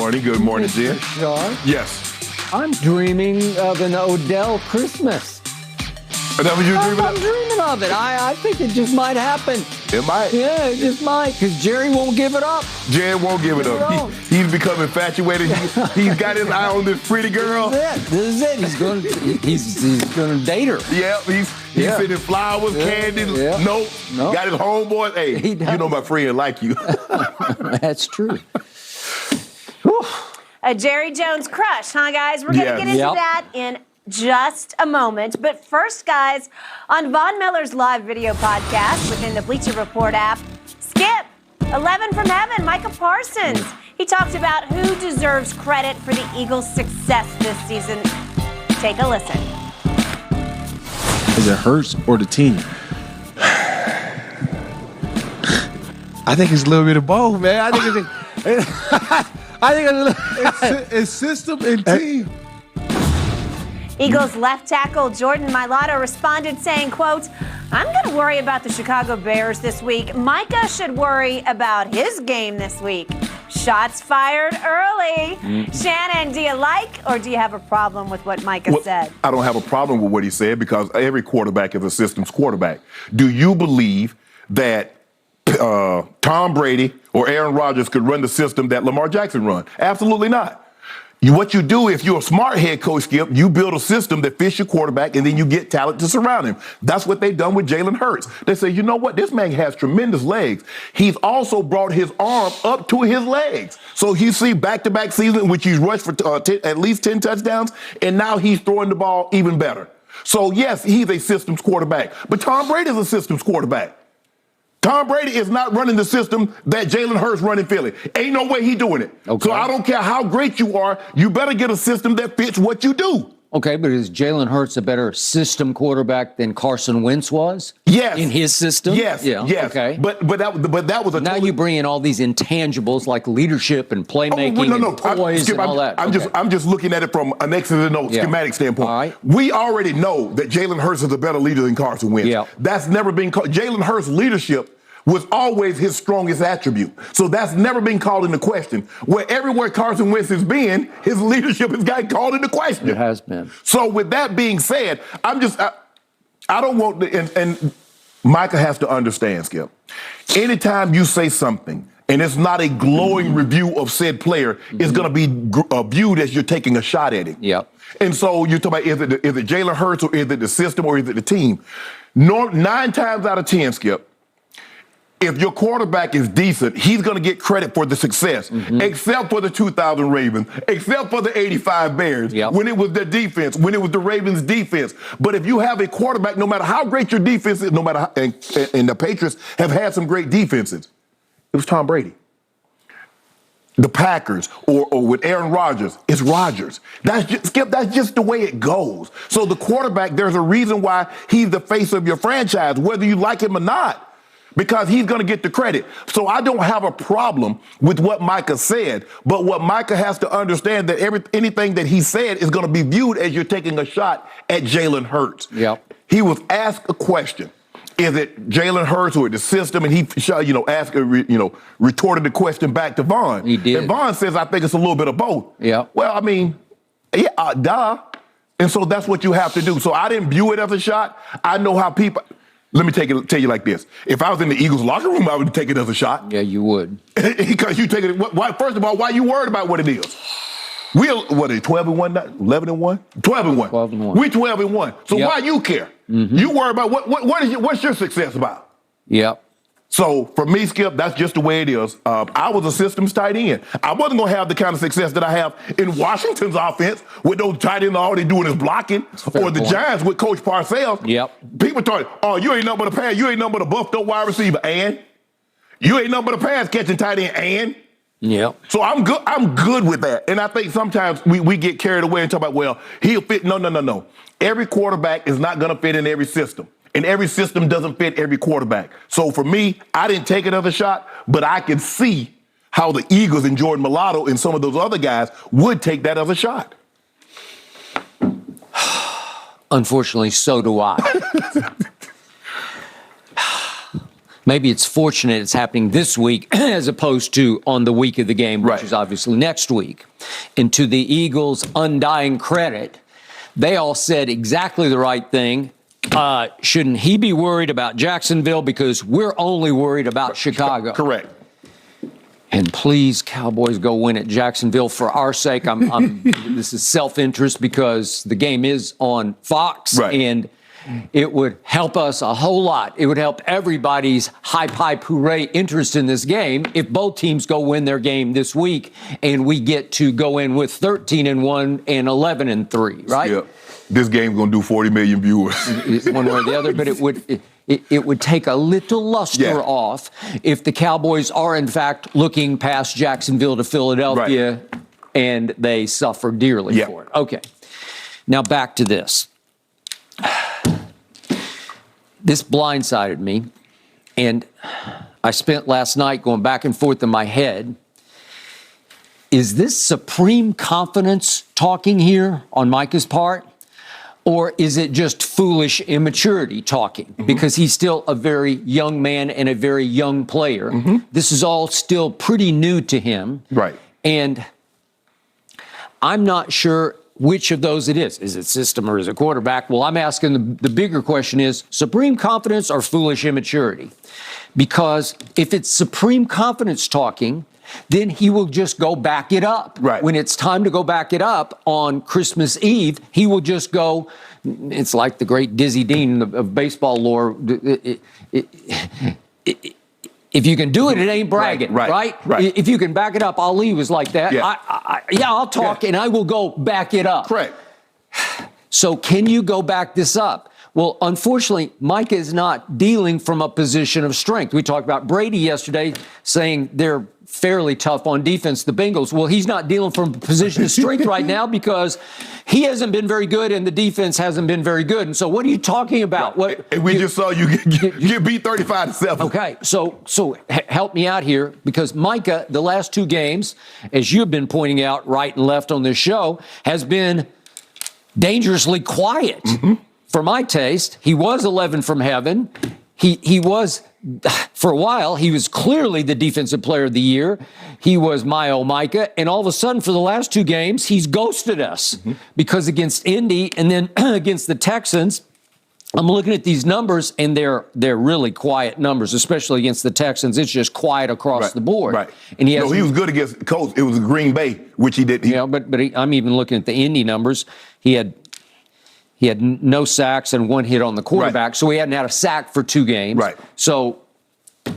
morning. Good morning, Jen. Sean, Yes. I'm dreaming of an Odell Christmas. Is that what you're dreaming I'm of? dreaming of it. I think it just might happen. It might. Yeah, it just might, because Jerry won't give it up. Jen won't give it up. He's become infatuated. He's got his eye on this pretty girl. This is it. He's gonna date her. Yeah, he's sending flowers, candy. Nope. Got his homeboy. Hey, you know my friend like you. That's true. A Jerry Jones crush, huh, guys? We're going to get into that in just a moment. But first, guys, on Von Miller's live video podcast within the Bleacher Report app, Skip, 11 from Heaven, Micah Parsons. He talked about who deserves credit for the Eagles' success this season. Take a listen. Is it Hurts or the team? I think it's a little bit of both, man. I think it's system and team. Eagles left tackle Jordan Mailata responded saying, quote, I'm going to worry about the Chicago Bears this week. Micah should worry about his game this week. Shots fired early. Shannon, do you like or do you have a problem with what Micah said? I don't have a problem with what he said because every quarterback is a systems quarterback. Do you believe that Tom Brady or Aaron Rodgers could run the system that Lamar Jackson run? Absolutely not. What you do, if you're a smart head coach, Skip, you build a system that fits your quarterback, and then you get talent to surround him. That's what they've done with Jalen Hurts. They say, you know what? This man has tremendous legs. He's also brought his arm up to his legs. So you see back-to-back season in which he's rushed for at least 10 touchdowns, and now he's throwing the ball even better. So, yes, he's a systems quarterback. But Tom Brady is a systems quarterback. Tom Brady is not running the system that Jalen Hurts running Philly. Ain't no way he doing it. Okay. So I don't care how great you are, you better get a system that fits what you do. Okay, but is Jalen Hurts a better system quarterback than Carson Wentz was? Yes. In his system? Yes. Yeah. Yes. Okay. But that was a now you bring in all these intangibles like leadership and playmaking and poise and all that. I'm just looking at it from an X's and O's schematic standpoint. All right. We already know that Jalen Hurts is a better leader than Carson Wentz. Yeah. That's never been Jalen Hurts' leadership was always his strongest attribute. So that's never been called into question. Everywhere Carson Wentz has been, his leadership has gotten called into question. It has been. So with that being said, I don't want to, and Micah has to understand, Skip. Anytime you say something and it's not a glowing review of said player, it's going to be viewed as you're taking a shot at him. Yep. And so you're talking about is it Jalen Hurts or is it the system or is it the team? 9 times out of 10, Skip, if your quarterback is decent, he's going to get credit for the success, except for the 2000 Ravens, except for the 85 Bears, when it was the defense, when it was the Ravens' defense. But if you have a quarterback, no matter how great your defense is, no matter how, and the Patriots have had some great defenses, it was Tom Brady. The Packers or with Aaron Rodgers, it's Rodgers. That's just the way it goes. So the quarterback, there's a reason why he's the face of your franchise, whether you like him or not. Because he's going to get the credit. So I don't have a problem with what Micah said. But what Micah has to understand that anything that he said is going to be viewed as you're taking a shot at Jalen Hurts. Yep. He was asked a question. Is it Jalen Hurts or the system? And he, retorted the question back to Vaughn. He did. And Vaughn says, I think it's a little bit of both. Yeah. Well, I mean, duh. And so that's what you have to do. So I didn't view it as a shot. I know how people... Let me tell you like this. If I was in the Eagles locker room, I would take it as a shot. Yeah, you would. Because you take it. First of all, why are you worried about what it is? What are they, 12-1, 11-1? 12-1. 12-1. We 12-1. So why you care? You worry about what's your success about? Yep. So for me, Skip, that's just the way it is. I was a systems tight end. I wasn't going to have the kind of success that I have in Washington's offense with those tight ends all they doing is blocking, or the Giants with Coach Parcells. Yep. People thought, oh, you ain't nothing but a pass. You ain't nothing but a buffed up wide receiver, and you ain't nothing but a pass catching tight end, and. Yep. So I'm good with that. And I think sometimes we get carried away and talk about, well, he'll fit. No. Every quarterback is not going to fit in every system. And every system doesn't fit every quarterback. So for me, I didn't take it as a shot, but I can see how the Eagles and Jordan Mailata and some of those other guys would take that as a shot. Unfortunately, so do I. Maybe it's fortunate it's happening this week as opposed to on the week of the game, which is obviously next week. And to the Eagles' undying credit, they all said exactly the right thing. Shouldn't he be worried about Jacksonville because we're only worried about Chicago? Correct. And please, Cowboys, go win at Jacksonville for our sake. This is self-interest because the game is on Fox, and it would help us a whole lot. It would help everybody's hype, hooray interest in this game if both teams go win their game this week and we get to go in with 13-1 and 11-3, right? Yeah. This game's going to do 40 million viewers. One way or the other, but it would take a little luster off if the Cowboys are, in fact, looking past Jacksonville to Philadelphia and they suffer dearly for it. Okay. Now back to this. This blindsided me, and I spent last night going back and forth in my head. Is this supreme confidence talking here on Micah's part? Or is it just foolish immaturity talking? Because he's still a very young man and a very young player. This is all still pretty new to him. And I'm not sure which of those it is. Is it system or is it quarterback? Well, I'm asking the bigger question is supreme confidence or foolish immaturity? Because if it's supreme confidence talking, then he will just go back it up. When it's time to go back it up on Christmas Eve, he will just go, it's like the great Dizzy Dean of baseball lore. If you can do it, it ain't bragging, right? If you can back it up, Ali was like that. I'll talk and I will go back it up. So can you go back this up? Well, unfortunately, Micah is not dealing from a position of strength. We talked about Brady yesterday saying they're fairly tough on defense, the Bengals. Well, he's not dealing from a position of strength right now because he hasn't been very good and the defense hasn't been very good. And so what are you talking about? And we just saw you get beat 35-7. Okay, so help me out here because Micah, the last two games, as you've been pointing out right and left on this show, has been dangerously quiet. For my taste, he was 11 from heaven. He was, for a while, he was clearly the defensive player of the year. He was my old Micah. And all of a sudden, for the last two games, he's ghosted us. Because against Indy and then against the Texans, I'm looking at these numbers, and they're really quiet numbers, especially against the Texans. It's just quiet across the board. And he was good against Colts. It was Green Bay, which he did. I'm even looking at the Indy numbers. He had no sacks and one hit on the quarterback, so he hadn't had a sack for 2 games. So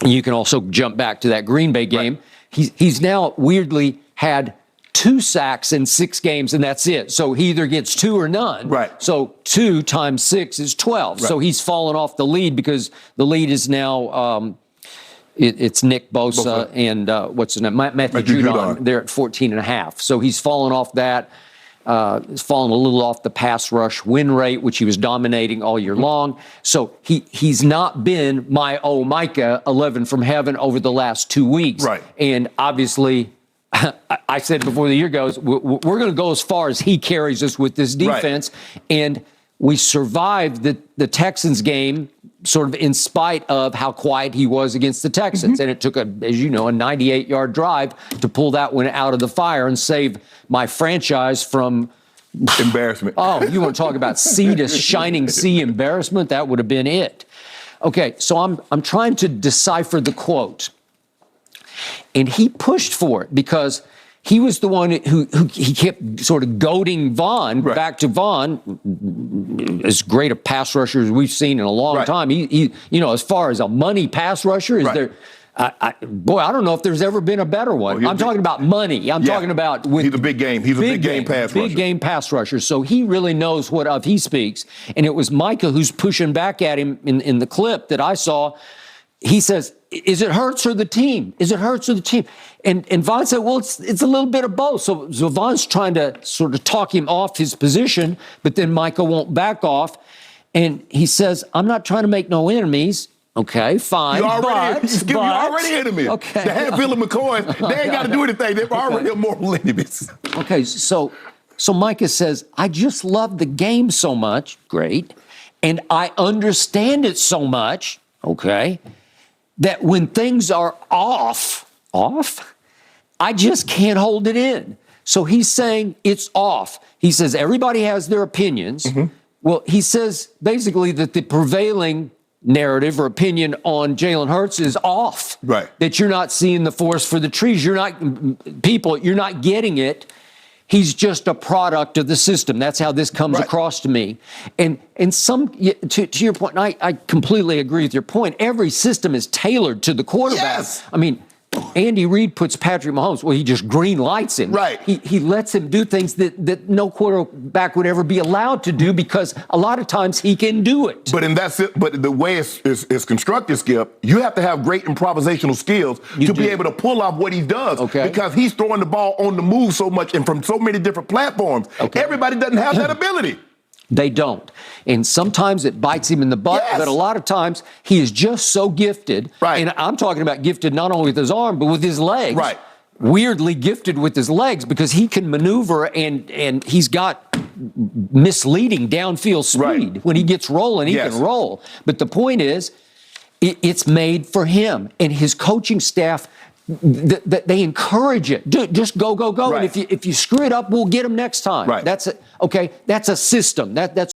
you can also jump back to that Green Bay game. He's now weirdly had 2 sacks in 6 games, and that's it. So he either gets 2 or none. So 2 times 6 is 12. So he's fallen off the lead because the lead is now it's Nick Bosa and what's his name? Matthew Judon. They're at 14.5. So he's fallen off that. He's fallen a little off the pass rush win rate, which he was dominating all year long. So he's not been my old Micah 11 from heaven over the last 2 weeks. And obviously, I said before the year goes, we're going to go as far as he carries us with this defense. And we survived the Texans game sort of in spite of how quiet he was against the Texans. And it took, as you know, a 98-yard drive to pull that one out of the fire and save my franchise from embarrassment. Oh, you want to talk about shining sea embarrassment? That would have been it. Okay, so I'm trying to decipher the quote. And he pushed for it because he was the one who he kept sort of goading Vaughn back to Vaughn, as great a pass rusher as we've seen in a long time. He as far as a money pass rusher, is there? I don't know if there's ever been a better one. I'm talking about money. I'm talking about he's a big game. He's a big game pass rusher. Big game pass rusher. So he really knows what of he speaks. And it was Micah who's pushing back at him in the clip that I saw. He says, is it Hurts or the team? Is it Hurts or the team? And Vaughn said, well, it's a little bit of both. So Vaughn's trying to sort of talk him off his position, but then Micah won't back off. And he says, I'm not trying to make no enemies. Okay, fine. You already enemies. Okay. The Hatfield and McCoy, they ain't got to do anything. They're already moral enemies. Okay, so Micah says, I just love the game so much. Great. And I understand it so much. Okay. that when things are off, I just can't hold it in. So he's saying it's off. He says everybody has their opinions. Well, he says basically that the prevailing narrative or opinion on Jalen Hurts is off. Right. That you're not seeing the forest for the trees. You're not getting it. He's just a product of the system. That's how this comes across to me. And to your point, and I completely agree with your point. Every system is tailored to the quarterback. Yes. I mean, Andy Reid puts Patrick Mahomes, well, he just green lights him. Right. He lets him do things that no quarterback would ever be allowed to do because a lot of times he can do it. But the way it's constructed, Skip, you have to have great improvisational skills to be able to pull off what he does. Okay. Because he's throwing the ball on the move so much and from so many different platforms. Okay. Everybody doesn't have that ability. They don't. And sometimes it bites him in the butt, but a lot of times he is just so gifted. Right. And I'm talking about gifted not only with his arm, but with his legs. Right. Weirdly gifted with his legs because he can maneuver and he's got misleading downfield speed. Right. When he gets rolling, he can roll. But the point is, it's made for him. And his coaching staff, they encourage it. Just go. Right. And if you screw it up, we'll get him next time. Right. That's a system. That's